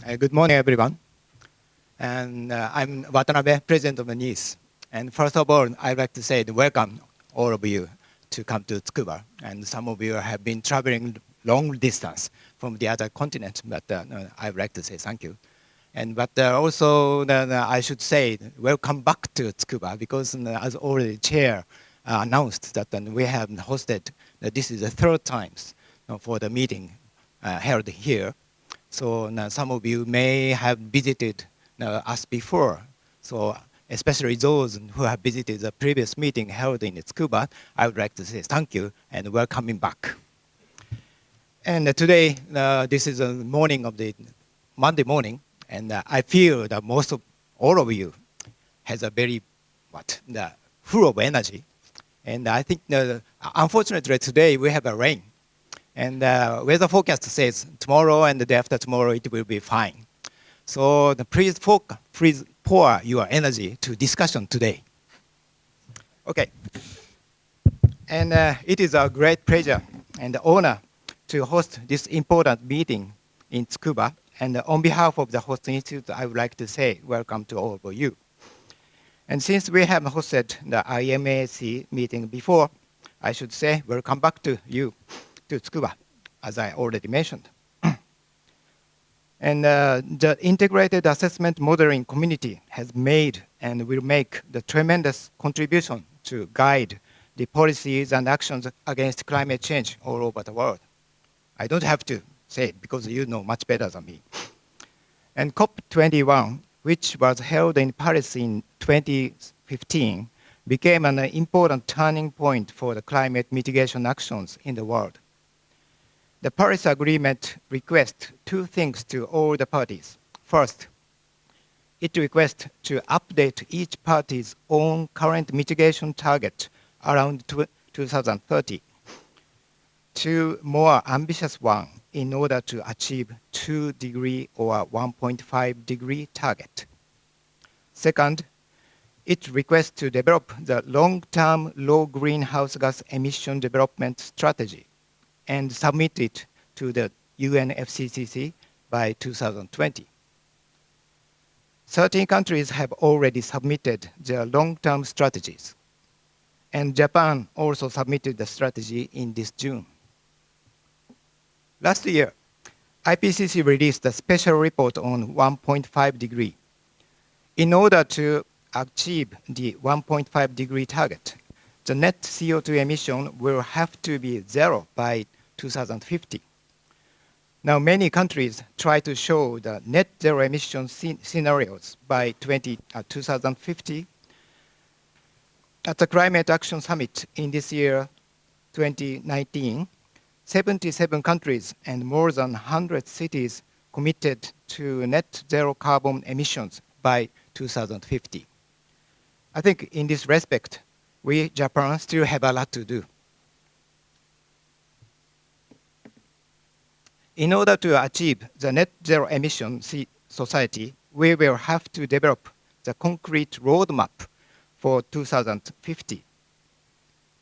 Good morning, everyone. And I'm Watanabe, president of the NIES. And first of all, I'd like to say welcome all of you to come to Tsukuba. And some of you have been traveling long distance from the other continent, but I'd like to say thank you. But also, I should say welcome back to Tsukuba because as already chair announced that we have hosted, this is the third time for the meeting held here. So some of you may have visited us before. So especially those who have visited the previous meeting held in Tsukuba, I would like to say thank you and welcoming back. And today, this is the morning of the Monday morning, and I feel that most of all of you has a very full of energy. And I think unfortunately today we have a rain. And weather forecast says tomorrow and the day after tomorrow it will be fine. So please pour your energy to discussion today. Okay. And it is a great pleasure and honor to host this important meeting in Tsukuba. And on behalf of the host institute, I would like to say welcome to all of you. And since we have hosted the IAMC meeting before, I should say welcome back to you to Tsukuba, as I already mentioned. And the integrated assessment modeling community has made and will make the tremendous contribution to guide the policies and actions against climate change all over the world. I don't have to say it because you know much better than me. And COP21, which was held in Paris in 2015, became an important turning point for the climate mitigation actions in the world. The Paris Agreement requests two things to all the parties. First, it requests to update each party's own current mitigation target around 2030 to more ambitious one in order to achieve 2 degree or 1.5 degree target. Second, it requests to develop the long-term low greenhouse gas emission development strategy and submit it to the UNFCCC by 2020. 13 countries have already submitted their long-term strategies, and Japan also submitted the strategy in this June. Last year, IPCC released a special report on 1.5 degree. In order to achieve the 1.5 degree target, the net CO2 emission will have to be zero by 2050. Now, many countries try to show the net zero emission scenarios by 2050. At the Climate Action Summit in this year, 2019, 77 countries and more than 100 cities committed to net zero carbon emissions by 2050. I think in this respect, we, Japan, still have a lot to do. In order to achieve the net zero emission society, we will have to develop the concrete roadmap for 2050.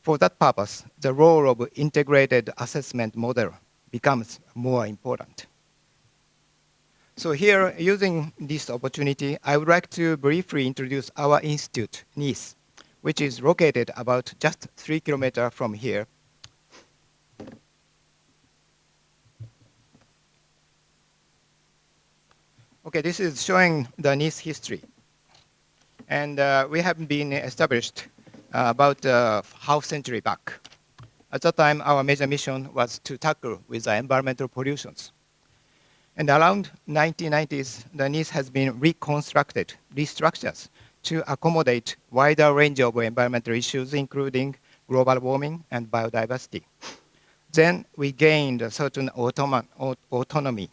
For that purpose, the role of integrated assessment model becomes more important. So here, using this opportunity, I would like to briefly introduce our institute, NIES, which is located about just 3 kilometers from here. Okay, this is showing the NIES history. And we have been established about half century back. At that time, our major mission was to tackle with the environmental pollutions. And around 1990s, the NIES has been reconstructed, restructured to accommodate wider range of environmental issues, including global warming and biodiversity. Then we gained a certain autonomy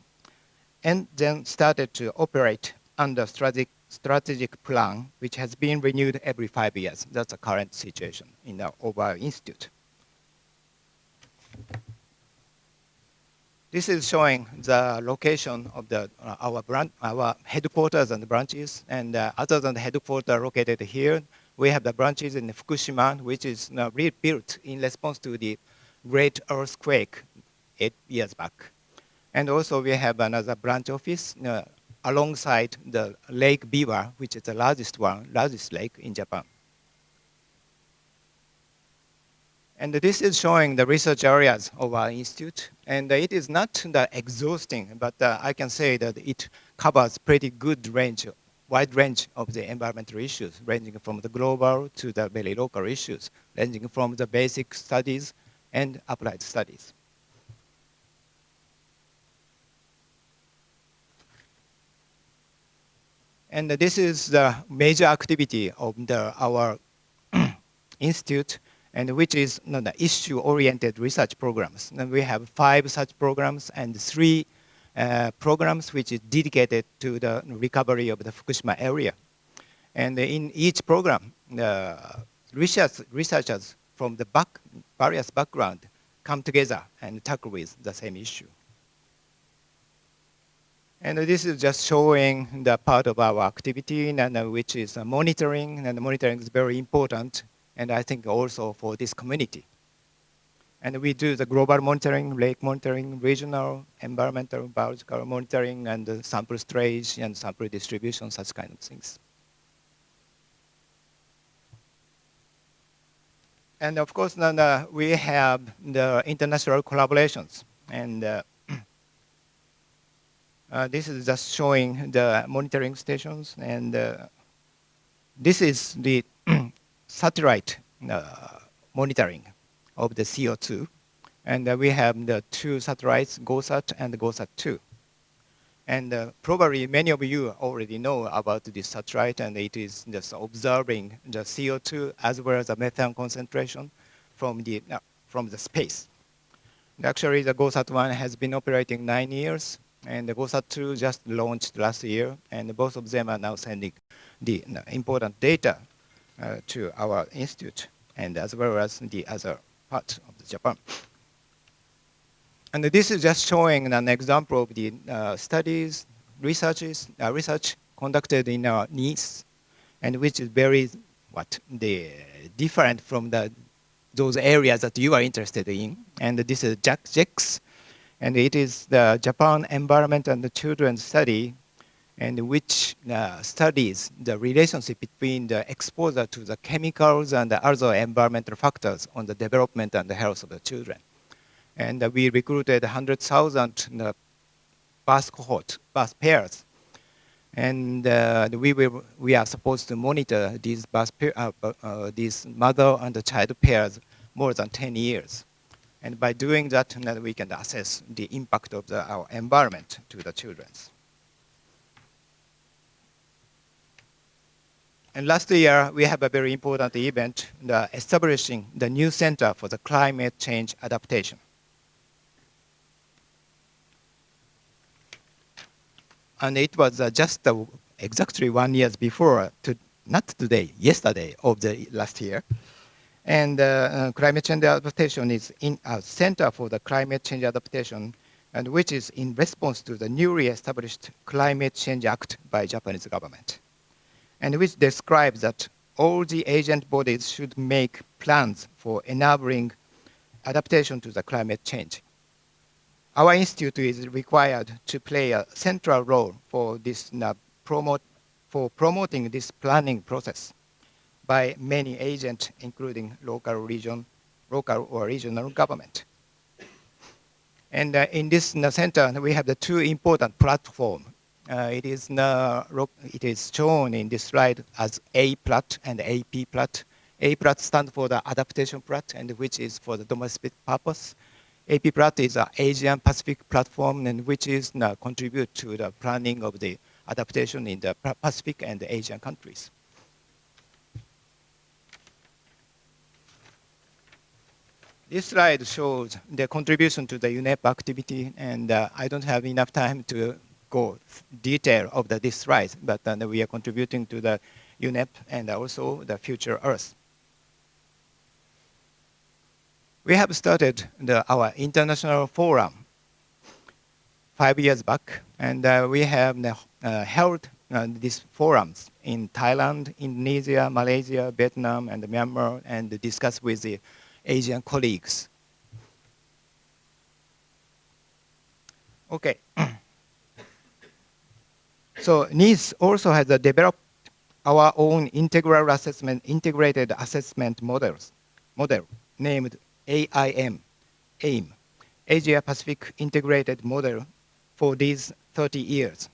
and then started to operate under strategic plan, which has been renewed every 5 years. That's the current situation in our institute. This is showing the location of our headquarters and branches. And other than the headquarters located here, we have the branches in Fukushima, which is rebuilt in response to the great earthquake 8 years back. And also we have another branch office alongside the Lake Biwa, which is the largest lake in Japan. And this is showing the research areas of our institute. And it is not the exhausting, but I can say that it covers pretty good range, wide range of the environmental issues, ranging from the global to the very local issues, ranging from the basic studies and applied studies. And this is the major activity of our institute, and which is the issue-oriented research programs. And we have 5 such programs and 3 programs which is dedicated to the recovery of the Fukushima area. And in each program, the researchers from the various background come together and tackle with the same issue. And this is just showing the part of our activity, and which is monitoring, and monitoring is very important, and I think also for this community. And we do the global monitoring, lake monitoring, regional, environmental, biological monitoring, and sample storage and sample distribution, such kind of things. And of course, we have the international collaborations. And this is just showing the monitoring stations. And this is the satellite monitoring of the CO2. And we have the 2 satellites, GOSAT and GOSAT-2. And probably many of you already know about this satellite, and it is just observing the CO2 as well as the methane concentration from the space. And actually, the GOSAT-1 has been operating 9 years, and the GOSAT-2 just launched last year, and both of them are now sending the important data to our institute, and as well as the other parts of Japan. And this is just showing an example of the studies, research conducted in our NIES, and which is very different from those areas that you are interested in. And this is JEX, and it is the Japan Environment and the Children Study, and which studies the relationship between the exposure to the chemicals and the other environmental factors on the development and the health of the children. And we recruited 100,000 birth pairs. And we are supposed to monitor these these mother and the child pairs more than 10 years. And by doing that, we can assess the impact of our environment to the children. And last year, we have a very important event, establishing the new Center for the Climate Change Adaptation. And it was just exactly 1 year before, not today, yesterday of the last year. And climate change adaptation is in a Center for the Climate Change Adaptation, and which is in response to the newly established Climate Change Act by Japanese government, and which describes that all the agent bodies should make plans for enabling adaptation to the climate change. Our institute is required to play a central role for this promoting this planning process by many agents, including local or regional government. And in this center, we have the 2 important platforms. It is shown in this slide as A-Plat and AP-Plat. A-Plat stands for the adaptation plat, and which is for the domestic purpose. AP-Plat is an Asian Pacific platform, and which is contribute to the planning of the adaptation in the Pacific and the Asian countries. This slide shows the contribution to the UNEP activity, and I don't have enough time to go detail of this slide, but we are contributing to the UNEP and also the Future Earth. We have started our international forum 5 years back, and we have held these forums in Thailand, Indonesia, Malaysia, Vietnam, and Myanmar, and discussed with the Asian colleagues. Okay. So NIES also has developed our own integrated assessment model named AIM, Asia Pacific Integrated Model, for these 30 years.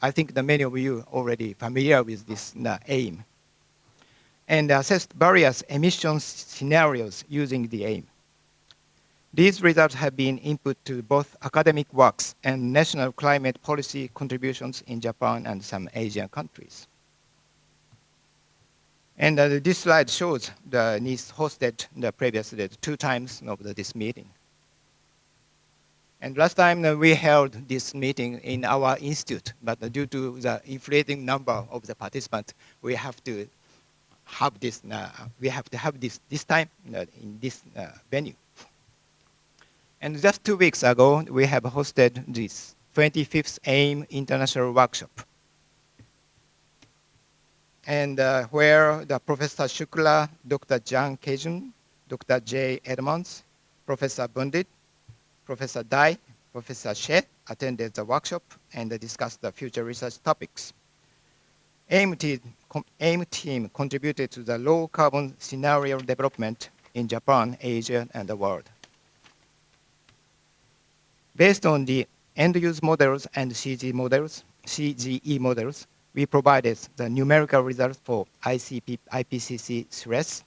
I think that many of you already familiar with this AIM, and assessed various emissions scenarios using the AIM. These results have been input to both academic works and national climate policy contributions in Japan and some Asian countries. And this slide shows the NIES hosted the previous 2 times of this meeting. And last time we held this meeting in our institute, but due to the inflating number of the participants, we have to have this. This time in this venue. And just 2 weeks ago, we have hosted this 25th AIM International Workshop, and where the Professor Shukla, Dr. Jan Kejun, Dr. J. Edmonds, Professor Bundit, Professor Dai, Professor She attended the workshop and discussed the future research topics. AIM team contributed to the low carbon scenario development in Japan, Asia, and the world. Based on the end-use models and CGE models, we provided the numerical results for IPCC stress,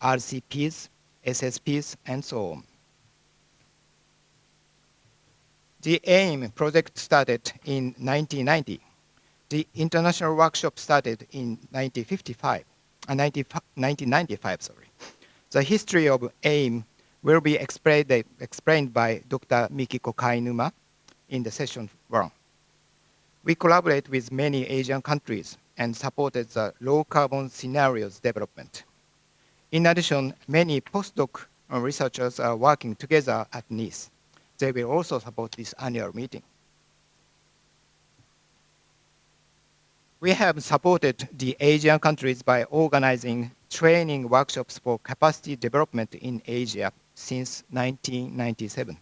RCPs, SSPs, and so on. The AIM project started in 1990. The international workshop started in 1995. The history of AIM will be explained by Dr. Mikiko Kainuma in the session 1. We collaborate with many Asian countries and supported the low carbon scenarios development. In addition, many postdoc researchers are working together at NIES. They will also support this annual meeting. We have supported the Asian countries by organizing training workshops for capacity development in Asia since 1997.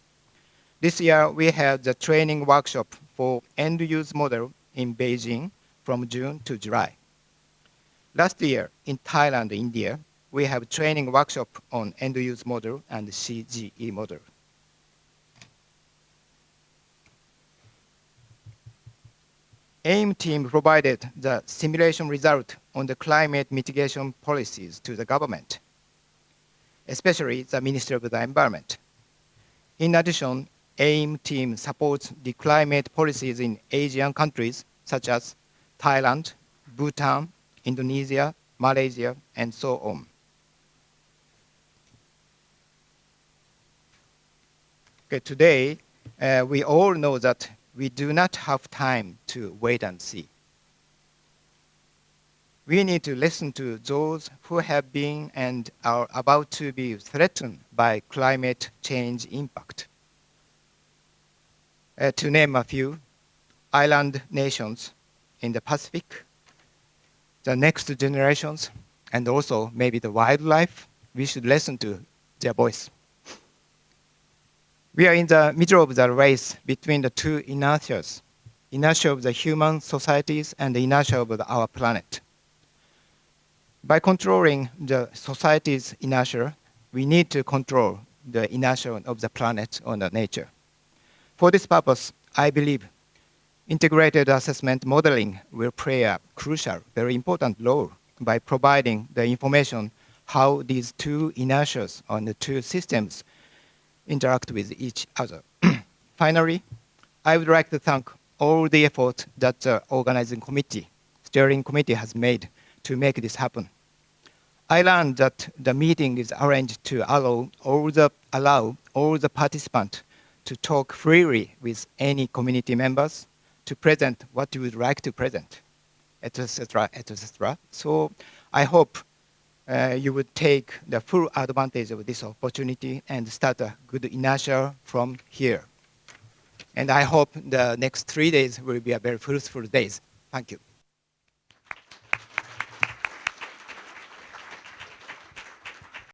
This year, we had the training workshop for end-use model in Beijing from June to July. Last year, in Thailand, India, we have training workshop on end-use model and CGE model. AIM team provided the simulation result on the climate mitigation policies to the government, especially the Ministry of the Environment. In addition, AIM team supports the climate policies in Asian countries such as Thailand, Bhutan, Indonesia, Malaysia, and so on. Okay, today, we all know that we do not have time to wait and see. We need to listen to those who have been and are about to be threatened by climate change impact. To name a few, island nations in the Pacific, the next generations, and also maybe the wildlife, we should listen to their voice. We are in the middle of the race between the two inertias, inertia of the human societies and the inertia of our planet. By controlling the society's inertia, we need to control the inertia of the planet or the nature. For this purpose, I believe integrated assessment modeling will play a crucial, very important role by providing the information how these two inertias on the two systems interact with each other. Finally, I would like to thank all the effort that the organizing committee, steering committee has made to make this happen. I learned that the meeting is arranged to allow all the participants to talk freely with any community members, to present what you would like to present, etc., etc. So I hope you would take the full advantage of this opportunity and start a good inertia from here. And I hope the next 3 days will be a very fruitful days. Thank you.